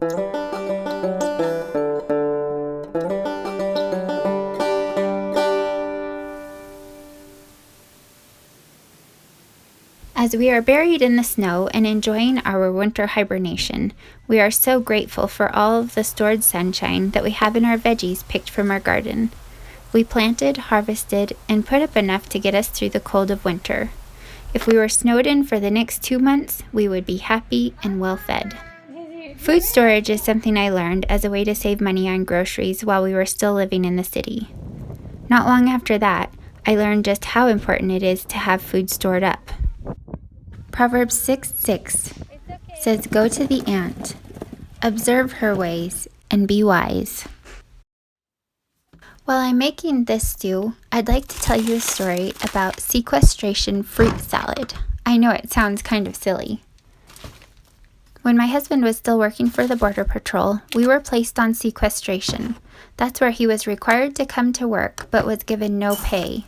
As we are buried in the snow and enjoying our winter hibernation, we are so grateful for all of the stored sunshine that we have in our veggies picked from our garden. We planted, harvested, and put up enough to get us through the cold of winter. If we were snowed in for the next 2 months, we would be happy and well fed. Food storage is something I learned as a way to save money on groceries while we were still living in the city. Not long after that, I learned just how important it is to have food stored up. Proverbs 6:6 says, "Go to the ant, observe her ways, and be wise." While I'm making this stew, I'd like to tell you a story about sequestration fruit salad. I know it sounds kind of silly. When my husband was still working for the Border Patrol, we were placed on sequestration. That's where he was required to come to work, but was given no pay.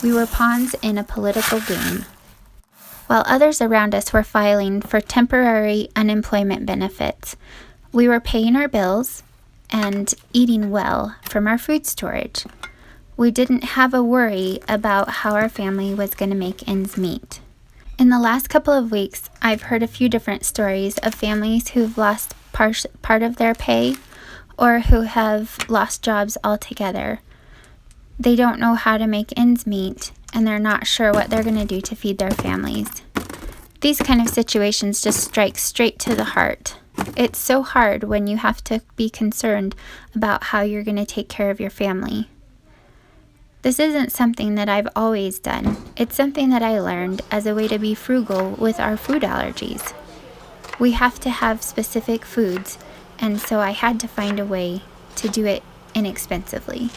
We were pawns in a political game. While others around us were filing for temporary unemployment benefits, we were paying our bills and eating well from our food storage. We didn't have a worry about how our family was going to make ends meet. In the last couple of weeks, I've heard a few different stories of families who've lost part of their pay or who have lost jobs altogether. They don't know how to make ends meet, and they're not sure what they're going to do to feed their families. These kind of situations just strike straight to the heart. It's so hard when you have to be concerned about how you're going to take care of your family. This isn't something that I've always done. It's something that I learned as a way to be frugal with our food allergies. We have to have specific foods, and so I had to find a way to do it inexpensively.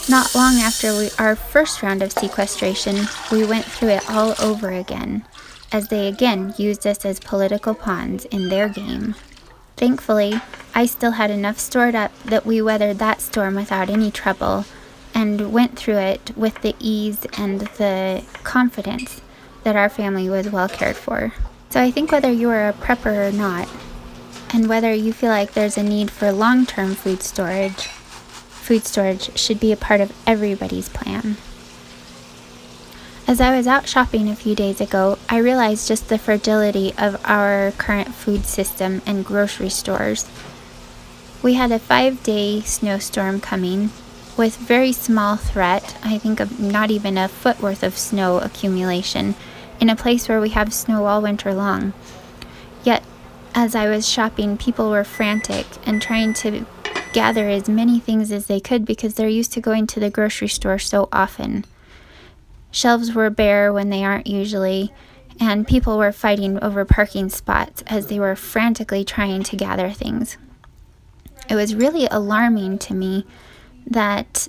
Not long after our first round of sequestration, we went through it all over again, as they again used us as political pawns in their game. Thankfully, I still had enough stored up that we weathered that storm without any trouble and went through it with the ease and the confidence that our family was well cared for. So I think whether you are a prepper or not, and whether you feel like there's a need for long-term food storage should be a part of everybody's plan. As I was out shopping a few days ago, I realized just the fragility of our current food system and grocery stores. We had a 5-day snowstorm coming with very small threat, I think of not even a foot worth of snow accumulation in a place where we have snow all winter long. Yet, as I was shopping, people were frantic and trying to gather as many things as they could because they're used to going to the grocery store so often. Shelves were bare when they aren't usually, and people were fighting over parking spots as they were frantically trying to gather things. It was really alarming to me that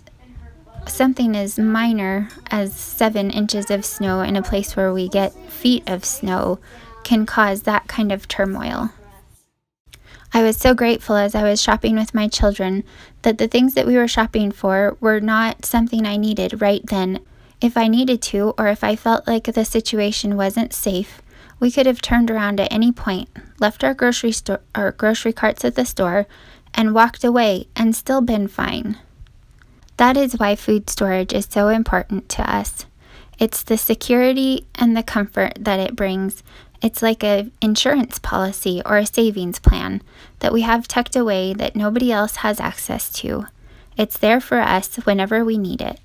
something as minor as 7 inches of snow in a place where we get feet of snow can cause that kind of turmoil. I was so grateful as I was shopping with my children that the things that we were shopping for were not something I needed right then. If I needed to, or if I felt like the situation wasn't safe, we could have turned around at any point, left our grocery carts at the store, and walked away and still been fine. That is why food storage is so important to us. It's the security and the comfort that it brings. It's like an insurance policy or a savings plan that we have tucked away that nobody else has access to. It's there for us whenever we need it.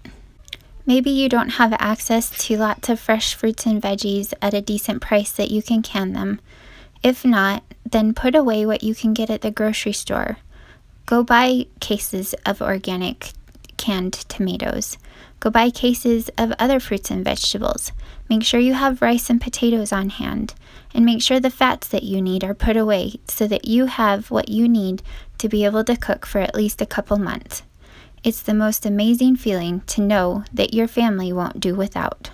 Maybe you don't have access to lots of fresh fruits and veggies at a decent price that you can can them. If not, then put away what you can get at the grocery store. Go buy cases of organic canned tomatoes. Go buy cases of other fruits and vegetables. Make sure you have rice and potatoes on hand, and make sure the fats that you need are put away so that you have what you need to be able to cook for at least a couple months. It's the most amazing feeling to know that your family won't do without.